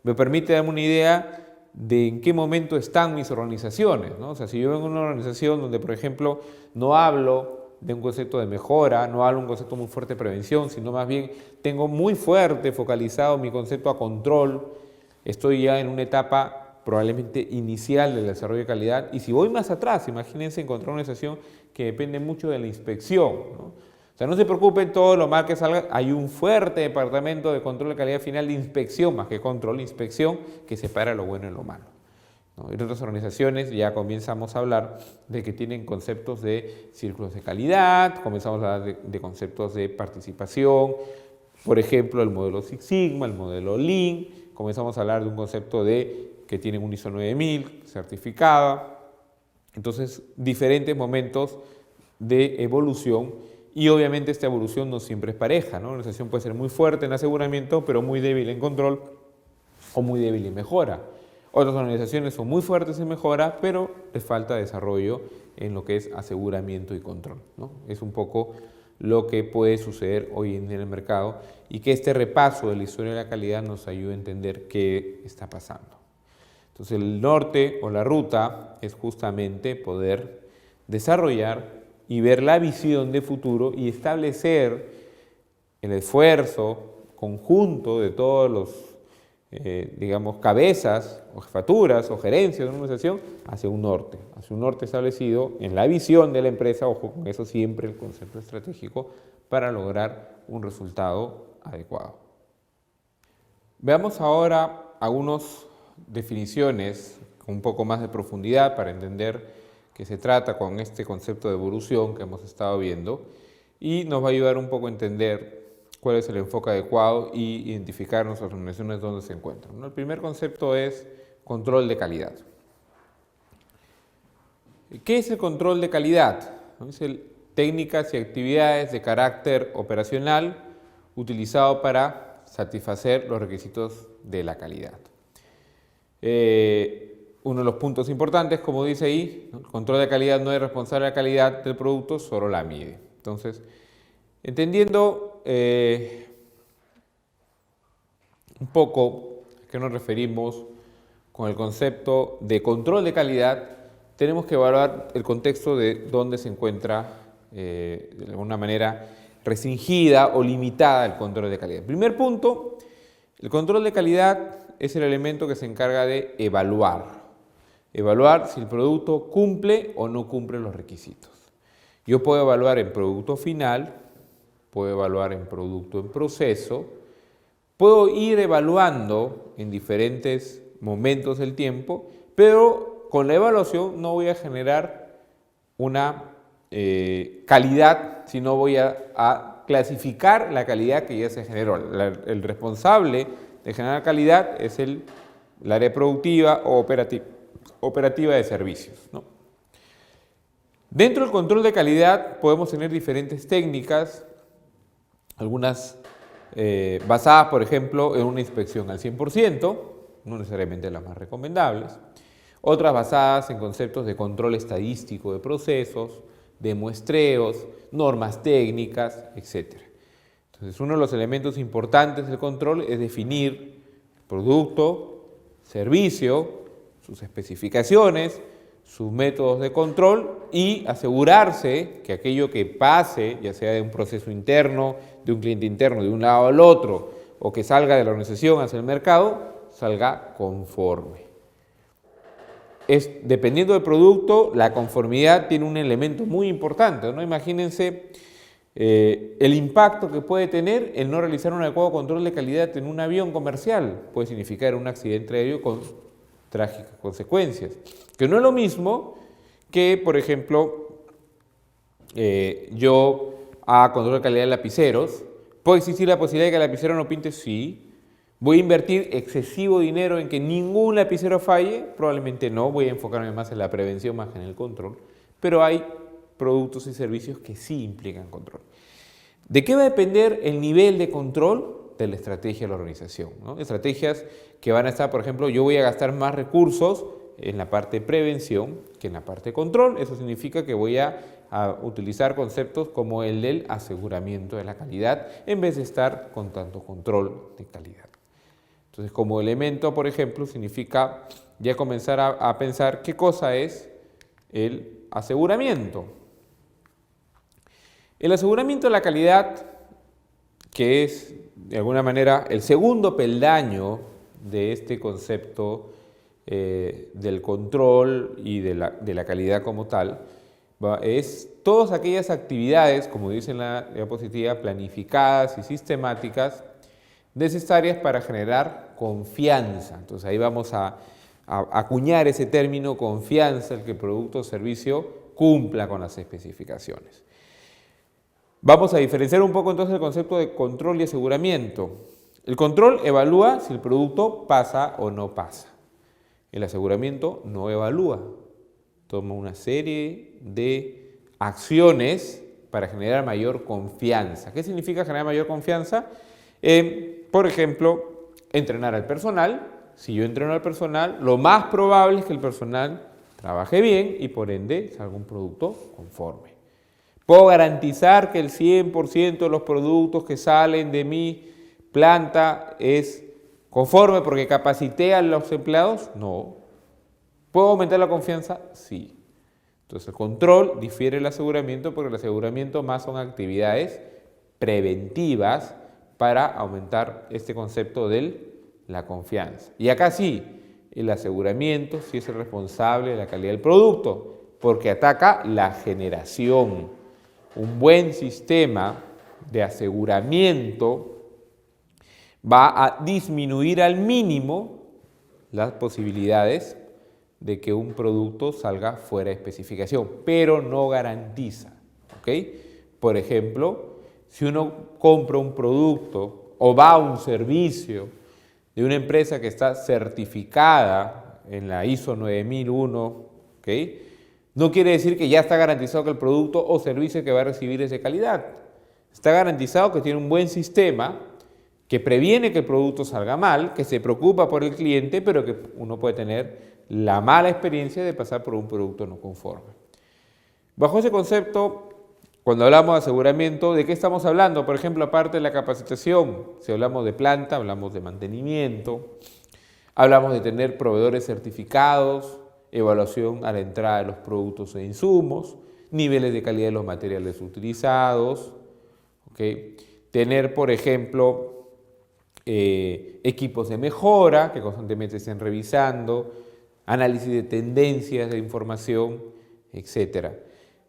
me permite darme una idea de en qué momento están mis organizaciones, ¿no? O sea, si yo vengo en una organización donde, por ejemplo, no hablo de un concepto de mejora, no hablo de un concepto muy fuerte de prevención, sino más bien tengo muy fuerte focalizado mi concepto a control, estoy ya en una etapa probablemente inicial del desarrollo de calidad, y si voy más atrás, imagínense encontrar una organización que depende mucho de la inspección, ¿no? O sea, no se preocupen todo lo mal que salga, hay un fuerte departamento de control de calidad final de inspección, más que control, inspección, que separa lo bueno y lo malo, ¿no? En otras organizaciones ya comenzamos a hablar de que tienen conceptos de círculos de calidad, comenzamos a hablar de conceptos de participación, por ejemplo, el modelo Six Sigma, el modelo Lean, comenzamos a hablar de un concepto de que tienen un ISO 9000 certificada. Entonces, diferentes momentos de evolución. Y obviamente esta evolución no siempre es pareja, ¿no? Una organización puede ser muy fuerte en aseguramiento, pero muy débil en control o muy débil en mejora. Otras organizaciones son muy fuertes en mejora, pero les falta desarrollo en lo que es aseguramiento y control, ¿no? Es un poco lo que puede suceder hoy en el mercado y que este repaso de la historia de la calidad nos ayude a entender qué está pasando. Entonces el norte o la ruta es justamente poder desarrollar y ver la visión de futuro y establecer el esfuerzo conjunto de todos los, digamos, cabezas o jefaturas o gerencias de una organización hacia un norte establecido en la visión de la empresa, ojo con eso siempre el concepto estratégico, para lograr un resultado adecuado. Veamos ahora algunas definiciones con un poco más de profundidad para entender que se trata con este concepto de evolución que hemos estado viendo y nos va a ayudar un poco a entender cuál es el enfoque adecuado y identificar nuestras organizaciones donde se encuentran, ¿no? El primer concepto es control de calidad. ¿Qué es el control de calidad? Es técnicas y actividades de carácter operacional utilizado para satisfacer los requisitos de la calidad. Uno de los puntos importantes, como dice ahí, ¿no? El control de calidad no es responsable de la calidad del producto, solo la mide. Entonces, entendiendo un poco a qué nos referimos con el concepto de control de calidad, tenemos que evaluar el contexto de dónde se encuentra de alguna manera restringida o limitada el control de calidad. Primer punto, el control de calidad es el elemento que se encarga de evaluar si el producto cumple o no cumple los requisitos. Yo puedo evaluar en producto final, puedo evaluar en producto en proceso, puedo ir evaluando en diferentes momentos del tiempo, pero con la evaluación no voy a generar una calidad, sino voy a clasificar la calidad que ya se generó. El responsable de generar calidad es el área productiva o operativa de servicios, ¿no? Dentro del control de calidad podemos tener diferentes técnicas, algunas basadas, por ejemplo, en una inspección al 100%, no necesariamente las más recomendables, otras basadas en conceptos de control estadístico de procesos, de muestreos, normas técnicas, etc. Entonces, uno de los elementos importantes del control es definir el producto, servicio, sus especificaciones, sus métodos de control y asegurarse que aquello que pase, ya sea de un proceso interno, de un cliente interno, de un lado al otro, o que salga de la organización hacia el mercado, salga conforme. Dependiendo del producto, la conformidad tiene un elemento muy importante, ¿no? Imagínense el impacto que puede tener el no realizar un adecuado control de calidad en un avión comercial. Puede significar un accidente aéreo con trágicas consecuencias, que no es lo mismo que, por ejemplo, yo haga control de calidad de lapiceros. ¿Puede existir la posibilidad de que el lapicero no pinte? Sí. ¿Voy a invertir excesivo dinero en que ningún lapicero falle? Probablemente no, voy a enfocarme más en la prevención más que en el control, pero hay productos y servicios que sí implican control. ¿De qué va a depender el nivel de control? De la estrategia de la organización, ¿no? Estrategias que van a estar, por ejemplo, yo voy a gastar más recursos en la parte de prevención que en la parte de control. Eso significa que voy a utilizar conceptos como el del aseguramiento de la calidad en vez de estar con tanto control de calidad. Entonces, como elemento, por ejemplo, significa ya comenzar a pensar qué cosa es el aseguramiento. El aseguramiento de la calidad, que es de alguna manera el segundo peldaño de este concepto del control y de la calidad como tal, es todas aquellas actividades, como dice en la diapositiva, planificadas y sistemáticas necesarias para generar confianza. Entonces ahí vamos a acuñar ese término confianza, el que el producto o servicio cumpla con las especificaciones. Vamos a diferenciar un poco entonces el concepto de control y aseguramiento. El control evalúa si el producto pasa o no pasa. El aseguramiento no evalúa. Toma una serie de acciones para generar mayor confianza. ¿Qué significa generar mayor confianza? Por ejemplo, entrenar al personal. Si yo entreno al personal, lo más probable es que el personal trabaje bien y por ende salga un producto conforme. Puedo garantizar que el 100% de los productos que salen de mi planta es conforme porque capacité a los empleados. No. ¿Puedo aumentar la confianza? Sí. Entonces el control difiere del aseguramiento porque el aseguramiento más son actividades preventivas para aumentar este concepto de la confianza. Y acá sí, el aseguramiento sí es el responsable de la calidad del producto porque ataca la generación. Un buen sistema de aseguramiento va a disminuir al mínimo las posibilidades de que un producto salga fuera de especificación, pero no garantiza, ¿ok? Por ejemplo, si uno compra un producto o va a un servicio de una empresa que está certificada en la ISO 9001, ¿ok? No quiere decir que ya está garantizado que el producto o servicio que va a recibir es de calidad. Está garantizado que tiene un buen sistema que previene que el producto salga mal, que se preocupa por el cliente, pero que uno puede tener la mala experiencia de pasar por un producto no conforme. Bajo ese concepto, cuando hablamos de aseguramiento, ¿de qué estamos hablando? Por ejemplo, aparte de la capacitación, si hablamos de planta, hablamos de mantenimiento, hablamos de tener proveedores certificados, evaluación a la entrada de los productos e insumos, niveles de calidad de los materiales utilizados, ¿okay? Tener, por ejemplo, equipos de mejora que constantemente estén revisando, análisis de tendencias de información, etc.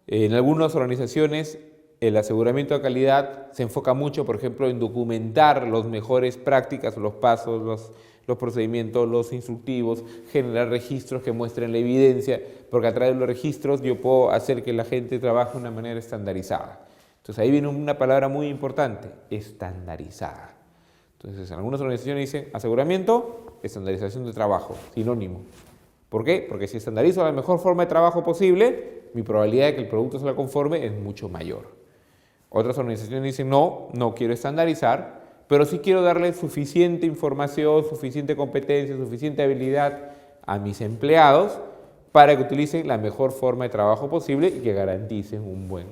En algunas organizaciones el aseguramiento de calidad se enfoca mucho, por ejemplo, en documentar las mejores prácticas, los pasos, los procedimientos, los instructivos, generar registros que muestren la evidencia, porque a través de los registros yo puedo hacer que la gente trabaje de una manera estandarizada. Entonces ahí viene una palabra muy importante, estandarizada. Entonces algunas organizaciones dicen aseguramiento, estandarización de trabajo, sinónimo. ¿Por qué? Porque si estandarizo la mejor forma de trabajo posible, mi probabilidad de que el producto sea conforme es mucho mayor. Otras organizaciones dicen no quiero estandarizar, pero sí quiero darle suficiente información, suficiente competencia, suficiente habilidad a mis empleados para que utilicen la mejor forma de trabajo posible y que garanticen un buen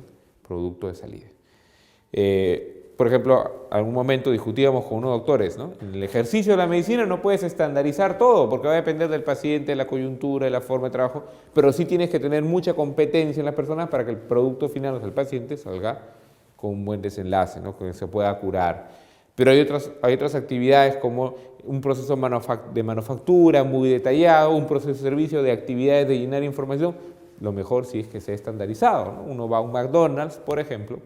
producto de salida. Por ejemplo, algún momento discutíamos con unos doctores, ¿no? En el ejercicio de la medicina no puedes estandarizar todo porque va a depender del paciente, de la coyuntura, de la forma de trabajo, pero sí tienes que tener mucha competencia en las personas para que el producto final, o sea, el paciente, salga con un buen desenlace, ¿no? Que se pueda curar. Pero hay otras actividades como un proceso de manufactura muy detallado, un proceso de servicio de actividades de llenar información, lo mejor sí es que sea estandarizado, ¿no? Uno va a un McDonald's, por ejemplo,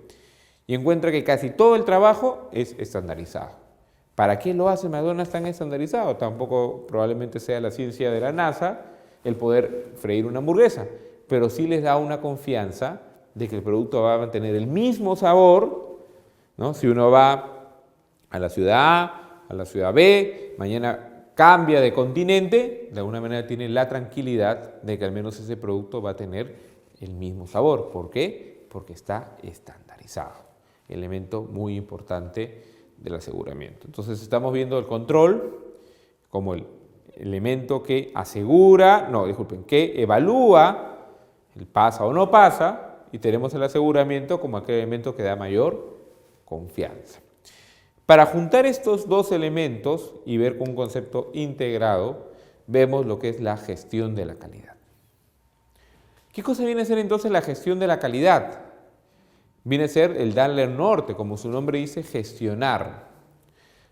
y encuentra que casi todo el trabajo es estandarizado. ¿Para qué lo hace McDonald's tan estandarizado? Tampoco probablemente sea la ciencia de la NASA el poder freír una hamburguesa, pero sí les da una confianza de que el producto va a mantener el mismo sabor, ¿no? Si uno va a la ciudad A, a la ciudad B, mañana cambia de continente, de alguna manera tiene la tranquilidad de que al menos ese producto va a tener el mismo sabor. ¿Por qué? Porque está estandarizado. Elemento muy importante del aseguramiento. Entonces estamos viendo el control como el elemento que que evalúa el pasa o no pasa, y tenemos el aseguramiento como aquel elemento que da mayor confianza. Para juntar estos dos elementos y ver con un concepto integrado, vemos lo que es la gestión de la calidad. ¿Qué cosa viene a ser entonces la gestión de la calidad? Viene a ser el darle norte, como su nombre dice, gestionar.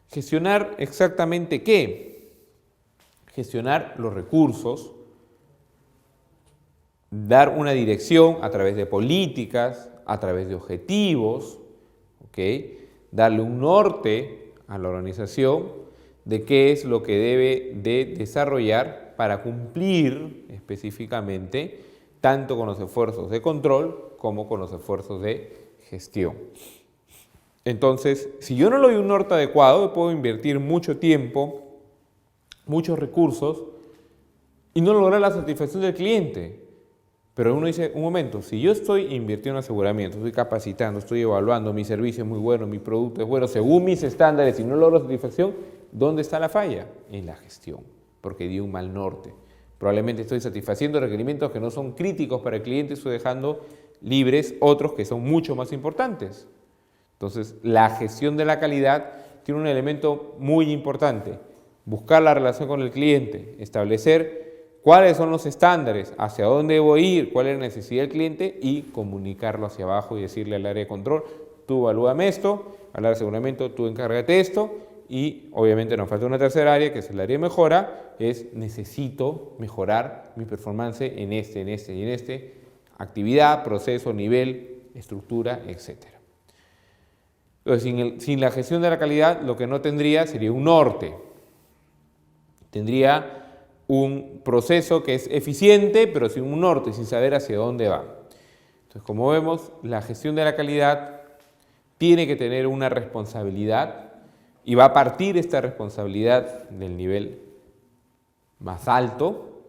¿Gestionar exactamente qué? Gestionar los recursos, dar una dirección a través de políticas, a través de objetivos, ¿ok? Darle un norte a la organización de qué es lo que debe de desarrollar para cumplir específicamente tanto con los esfuerzos de control como con los esfuerzos de gestión. Entonces, si yo no le doy un norte adecuado, puedo invertir mucho tiempo, muchos recursos y no lograr la satisfacción del cliente. Pero uno dice, un momento, si yo estoy invirtiendo en aseguramiento, estoy capacitando, estoy evaluando, mi servicio es muy bueno, mi producto es bueno, según mis estándares y no logro satisfacción, ¿dónde está la falla? En la gestión, porque di un mal norte. Probablemente estoy satisfaciendo requerimientos que no son críticos para el cliente, estoy dejando libres otros que son mucho más importantes. Entonces, la gestión de la calidad tiene un elemento muy importante, buscar la relación con el cliente, establecer cuáles son los estándares, hacia dónde debo ir, cuál es la necesidad del cliente y comunicarlo hacia abajo y decirle al área de control, tú evalúame esto, al área de aseguramiento, tú encárgate esto y obviamente nos falta una tercera área que es el área de mejora, es necesito mejorar mi performance en este, actividad, proceso, nivel, estructura, etc. Entonces, sin la gestión de la calidad, lo que no tendría sería un norte. Tendría un proceso que es eficiente, pero sin un norte, sin saber hacia dónde va. Entonces, como vemos, la gestión de la calidad tiene que tener una responsabilidad y va a partir esta responsabilidad del nivel más alto,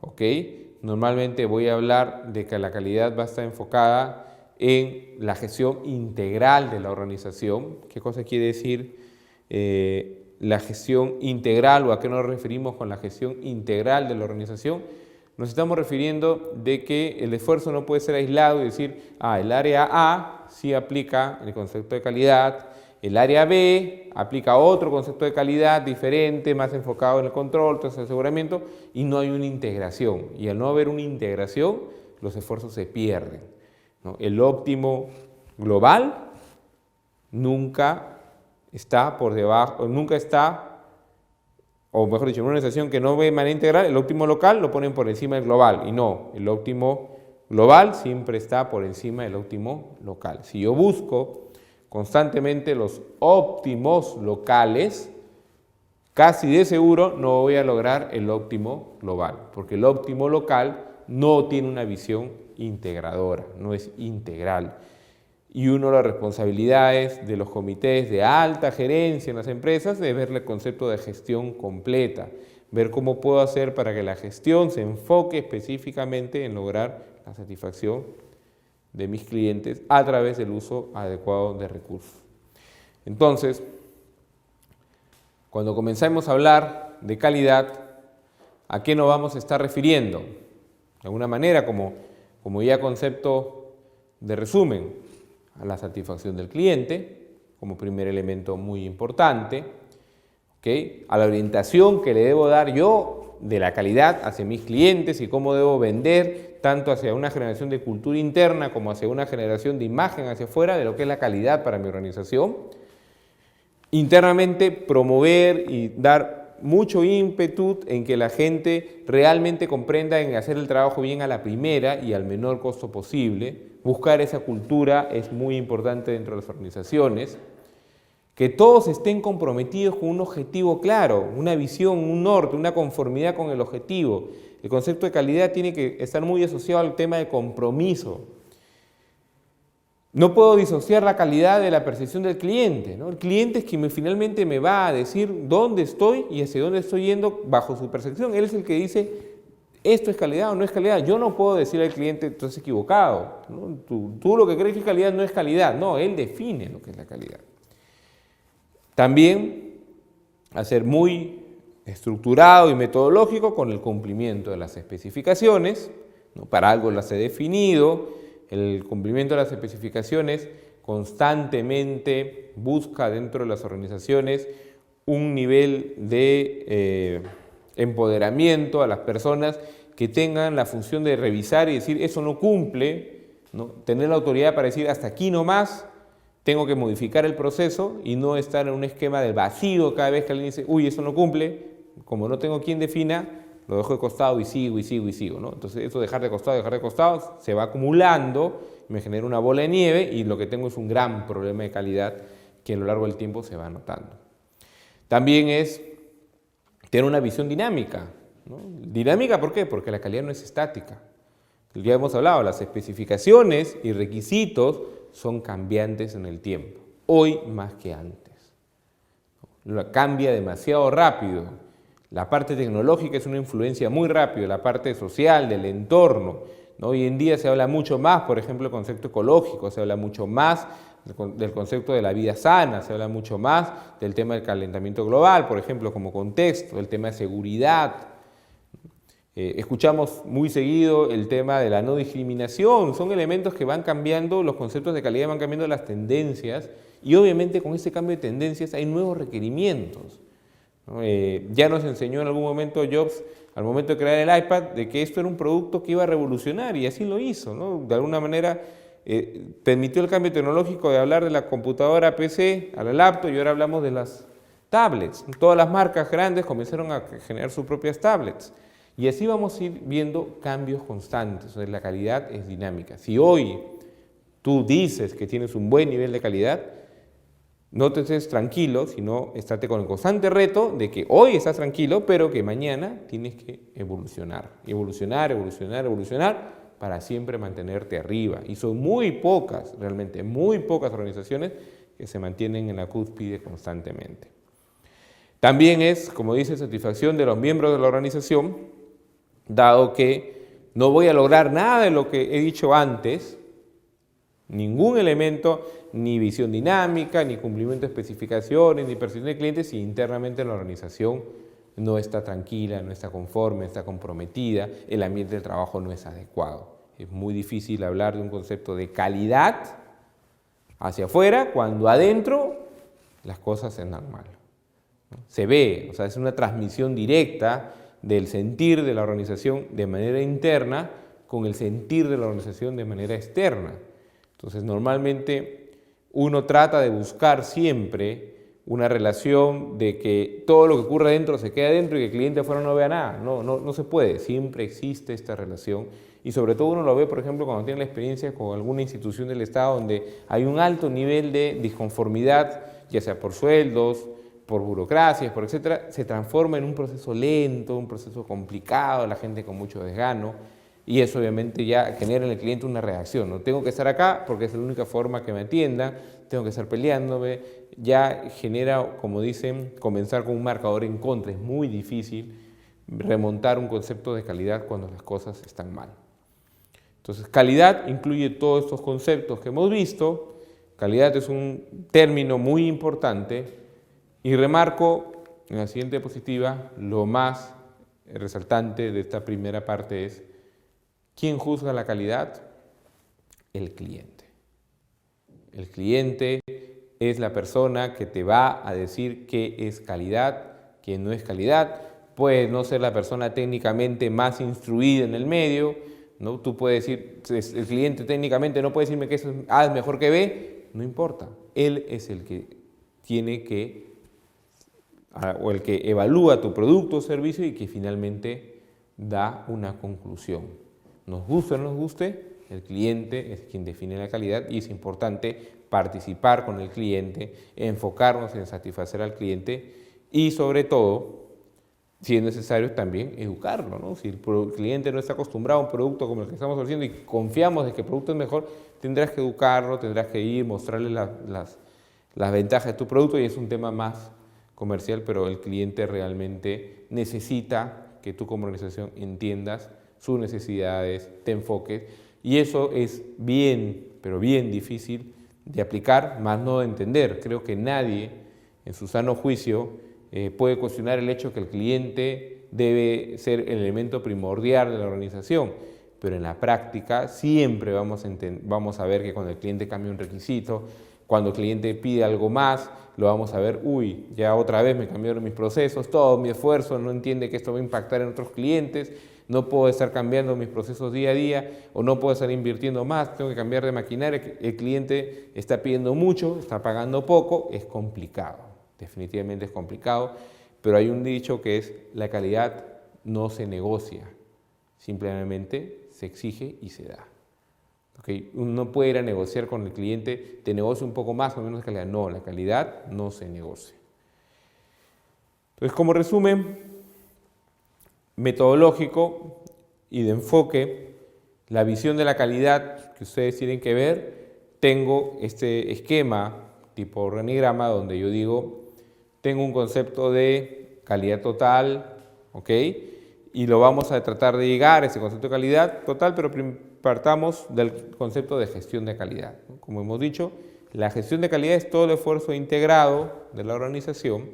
¿ok? Normalmente voy a hablar de que la calidad va a estar enfocada en la gestión integral de la organización. ¿Qué cosa quiere decir la gestión integral o a qué nos referimos con la gestión integral de la organización? Nos estamos refiriendo de que el esfuerzo no puede ser aislado y decir, el área A sí aplica el concepto de calidad, el área B aplica otro concepto de calidad diferente, más enfocado en el control, tras el aseguramiento, y no hay una integración. Y al no haber una integración, los esfuerzos se pierden, ¿no? El óptimo global nunca está por debajo, nunca está, o mejor dicho, en una organización que no ve de manera integral, el óptimo local lo ponen por encima del global, y no, el óptimo global siempre está por encima del óptimo local. Si yo busco constantemente los óptimos locales, casi de seguro no voy a lograr el óptimo global, porque el óptimo local no tiene una visión integradora, no es integral. Y una de las responsabilidades de los comités de alta gerencia en las empresas es ver el concepto de gestión completa, ver cómo puedo hacer para que la gestión se enfoque específicamente en lograr la satisfacción de mis clientes a través del uso adecuado de recursos. Entonces, cuando comenzamos a hablar de calidad, ¿a qué nos vamos a estar refiriendo? De alguna manera, como ya concepto de resumen, a la satisfacción del cliente, como primer elemento muy importante, ¿okay? A la orientación que le debo dar yo de la calidad hacia mis clientes y cómo debo vender, tanto hacia una generación de cultura interna como hacia una generación de imagen hacia afuera de lo que es la calidad para mi organización. Internamente, promover y dar mucho ímpetu en que la gente realmente comprenda en hacer el trabajo bien a la primera y al menor costo posible. Buscar esa cultura es muy importante dentro de las organizaciones. Que todos estén comprometidos con un objetivo claro, una visión, un norte, una conformidad con el objetivo. El concepto de calidad tiene que estar muy asociado al tema de compromiso. No puedo disociar la calidad de la percepción del cliente, ¿no? El cliente es quien finalmente me va a decir dónde estoy y hacia dónde estoy yendo bajo su percepción. Él es el que dice, esto es calidad o no es calidad. Yo no puedo decir al cliente, tú estás equivocado, ¿no? Tú lo que crees que es calidad no es calidad. No, él define lo que es la calidad. También a ser muy estructurado y metodológico con el cumplimiento de las especificaciones, ¿no? Para algo las he definido. El cumplimiento de las especificaciones constantemente busca dentro de las organizaciones un nivel de empoderamiento a las personas que tengan la función de revisar y decir eso no cumple, ¿no? Tener la autoridad para decir hasta aquí no más, tengo que modificar el proceso y no estar en un esquema del vacío cada vez que alguien dice, uy, eso no cumple, como no tengo quien defina, lo dejo de costado y sigo, ¿no? Entonces eso dejar de costado, se va acumulando, me genera una bola de nieve y lo que tengo es un gran problema de calidad que a lo largo del tiempo se va notando. También es tener una visión dinámica, ¿no? Dinámica, ¿por qué? Porque la calidad no es estática. Ya hemos hablado, las especificaciones y requisitos son cambiantes en el tiempo, hoy más que antes. Cambia demasiado rápido. La parte tecnológica es una influencia muy rápida, la parte social, del entorno, ¿no? Hoy en día se habla mucho más, por ejemplo, del concepto ecológico, se habla mucho más del concepto de la vida sana, se habla mucho más del tema del calentamiento global, por ejemplo, como contexto, el tema de seguridad. Escuchamos muy seguido el tema de la no discriminación, son elementos que van cambiando, los conceptos de calidad van cambiando las tendencias y obviamente con ese cambio de tendencias hay nuevos requerimientos, ¿no? Ya nos enseñó en algún momento Jobs, al momento de crear el iPad, de que esto era un producto que iba a revolucionar y así lo hizo, ¿no? De alguna manera permitió el cambio tecnológico de hablar de la computadora PC a la laptop y ahora hablamos de las tablets. Todas las marcas grandes comenzaron a generar sus propias tablets. Y así vamos a ir viendo cambios constantes, o sea, la calidad es dinámica. Si hoy tú dices que tienes un buen nivel de calidad, No te estés tranquilo, sino estate con el constante reto de que hoy estás tranquilo, pero que mañana tienes que evolucionar, evolucionar, evolucionar, evolucionar para siempre mantenerte arriba. Y son muy pocas, realmente muy pocas organizaciones que se mantienen en la cúspide constantemente. También es, como dice, satisfacción de los miembros de la organización, dado que no voy a lograr nada de lo que he dicho antes, ningún elemento, ni visión dinámica, ni cumplimiento de especificaciones, ni percepción de clientes, si internamente la organización no está tranquila, no está conforme, está comprometida, el ambiente de trabajo no es adecuado. Es muy difícil hablar de un concepto de calidad hacia afuera cuando adentro las cosas andan mal. Se ve, o sea, es una transmisión directa del sentir de la organización de manera interna con el sentir de la organización de manera externa. Entonces, normalmente uno trata de buscar siempre una relación de que todo lo que ocurre adentro se quede adentro y que el cliente afuera no vea nada. No se puede, siempre existe esta relación y sobre todo uno lo ve, por ejemplo, cuando tiene la experiencia con alguna institución del Estado donde hay un alto nivel de disconformidad, ya sea por sueldos, por burocracias, por etcétera, se transforma en un proceso lento, un proceso complicado, la gente con mucho desgano, y eso obviamente ya genera en el cliente una reacción. No tengo que estar acá porque es la única forma que me atiendan, tengo que estar peleándome, ya genera, como dicen, comenzar con un marcador en contra. Es muy difícil remontar un concepto de calidad cuando las cosas están mal. Entonces, calidad incluye todos estos conceptos que hemos visto. Calidad es un término muy importante. Y remarco en la siguiente diapositiva, lo más resaltante de esta primera parte es, ¿quién juzga la calidad? El cliente. El cliente es la persona que te va a decir qué es calidad, qué no es calidad. Puede no ser la persona técnicamente más instruida en el medio, ¿no? Tú puedes decir, el cliente técnicamente no puede decirme que eso es A es mejor que B, no importa. Él es el que tiene que o el que evalúa tu producto o servicio y que finalmente da una conclusión. Nos guste o no nos guste, el cliente es quien define la calidad y es importante participar con el cliente, enfocarnos en satisfacer al cliente y sobre todo, si es necesario, también educarlo, ¿no? Si el cliente no está acostumbrado a un producto como el que estamos ofreciendo y confiamos de que el producto es mejor, tendrás que educarlo, tendrás que ir, mostrarle las ventajas de tu producto y es un tema más comercial, pero el cliente realmente necesita que tú como organización entiendas sus necesidades, te enfoques, y eso es bien, pero bien difícil de aplicar, más no de entender. Creo que nadie en su sano juicio puede cuestionar el hecho que el cliente debe ser el elemento primordial de la organización, pero en la práctica siempre vamos a ver que cuando el cliente cambia un requisito, cuando el cliente pide algo más, lo vamos a ver, uy, ya otra vez me cambiaron mis procesos, todo mi esfuerzo, no entiende que esto va a impactar en otros clientes, no puedo estar cambiando mis procesos día a día o no puedo estar invirtiendo más, tengo que cambiar de maquinaria, el cliente está pidiendo mucho, está pagando poco, es complicado, definitivamente es complicado, pero hay un dicho que es la calidad no se negocia, simplemente se exige y se da. Okay. Uno no puede ir a negociar con el cliente, te negocio un poco más o menos de calidad. No, la calidad no se negocia. Entonces, como resumen metodológico y de enfoque, la visión de la calidad que ustedes tienen que ver, tengo este esquema tipo organigrama donde yo digo, tengo un concepto de calidad total, ¿ok? Y lo vamos a tratar de llegar a ese concepto de calidad total, pero partamos del concepto de gestión de calidad. Como hemos dicho, la gestión de calidad es todo el esfuerzo integrado de la organización.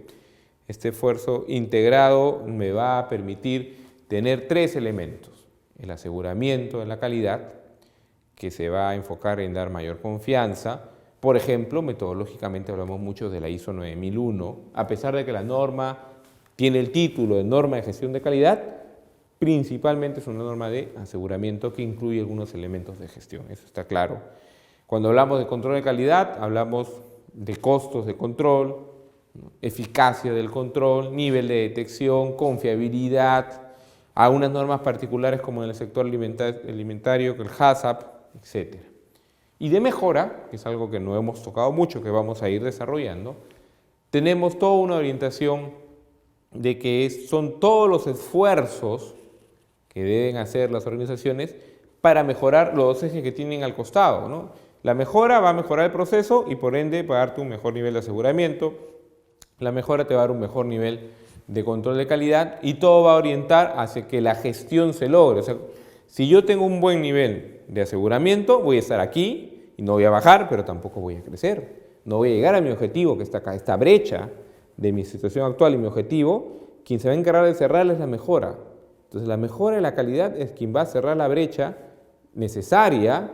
Este esfuerzo integrado me va a permitir tener tres elementos. El aseguramiento de la calidad, que se va a enfocar en dar mayor confianza. Por ejemplo, metodológicamente hablamos mucho de la ISO 9001, a pesar de que la norma tiene el título de norma de gestión de calidad, principalmente es una norma de aseguramiento que incluye algunos elementos de gestión, eso está claro. Cuando hablamos de control de calidad, hablamos de costos de control, eficacia del control, nivel de detección, confiabilidad, a unas normas particulares como en el sector alimentario, el HACCP, etc. Y de mejora, que es algo que no hemos tocado mucho, que vamos a ir desarrollando, tenemos toda una orientación de que son todos los esfuerzos que deben hacer las organizaciones para mejorar los dos ejes que tienen al costado, ¿no? La mejora va a mejorar el proceso y por ende va a darte un mejor nivel de aseguramiento. La mejora te va a dar un mejor nivel de control de calidad y todo va a orientar hacia que la gestión se logre. O sea, si yo tengo un buen nivel de aseguramiento, voy a estar aquí y no voy a bajar, pero tampoco voy a crecer. No voy a llegar a mi objetivo, que está acá, esta brecha de mi situación actual y mi objetivo. Quien se va a encargar de cerrarla es la mejora. Entonces, la mejora de la calidad es quien va a cerrar la brecha necesaria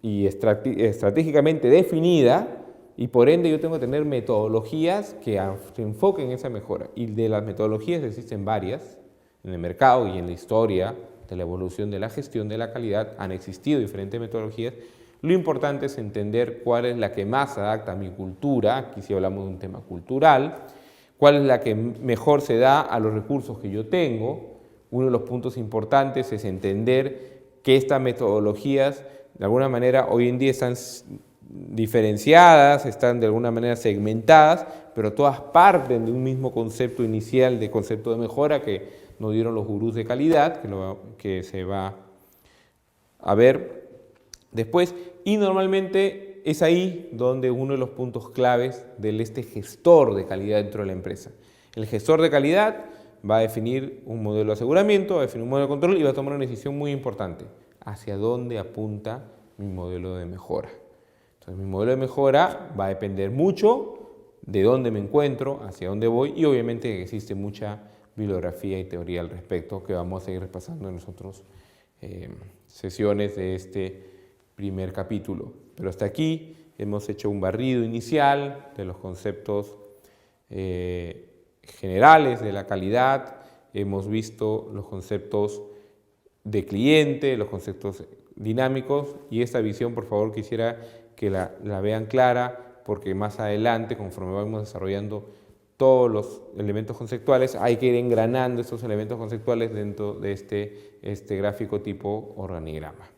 y estratégicamente definida, y por ende yo tengo que tener metodologías que se enfoquen en esa mejora. Y de las metodologías existen varias en el mercado y en la historia de la evolución de la gestión de la calidad. Han existido diferentes metodologías. Lo importante es entender cuál es la que más se adapta a mi cultura, aquí sí hablamos de un tema cultural, cuál es la que mejor se da a los recursos que yo tengo. Uno de los puntos importantes es entender que estas metodologías de alguna manera hoy en día están diferenciadas, están de alguna manera segmentadas, pero todas parten de un mismo concepto inicial, de concepto de mejora que nos dieron los gurús de calidad, que se va a ver después, y normalmente es ahí donde uno de los puntos claves de este gestor de calidad dentro de la empresa. El gestor de calidad va a definir un modelo de aseguramiento, va a definir un modelo de control y va a tomar una decisión muy importante: hacia dónde apunta mi modelo de mejora. Entonces, mi modelo de mejora va a depender mucho de dónde me encuentro, hacia dónde voy, y obviamente existe mucha bibliografía y teoría al respecto que vamos a seguir repasando en las otras sesiones de este primer capítulo. Pero hasta aquí hemos hecho un barrido inicial de los conceptos generales de la calidad, hemos visto los conceptos de cliente, los conceptos dinámicos, y esta visión, por favor, quisiera que la vean clara, porque más adelante, conforme vamos desarrollando todos los elementos conceptuales, hay que ir engranando estos elementos conceptuales dentro de este gráfico tipo organigrama.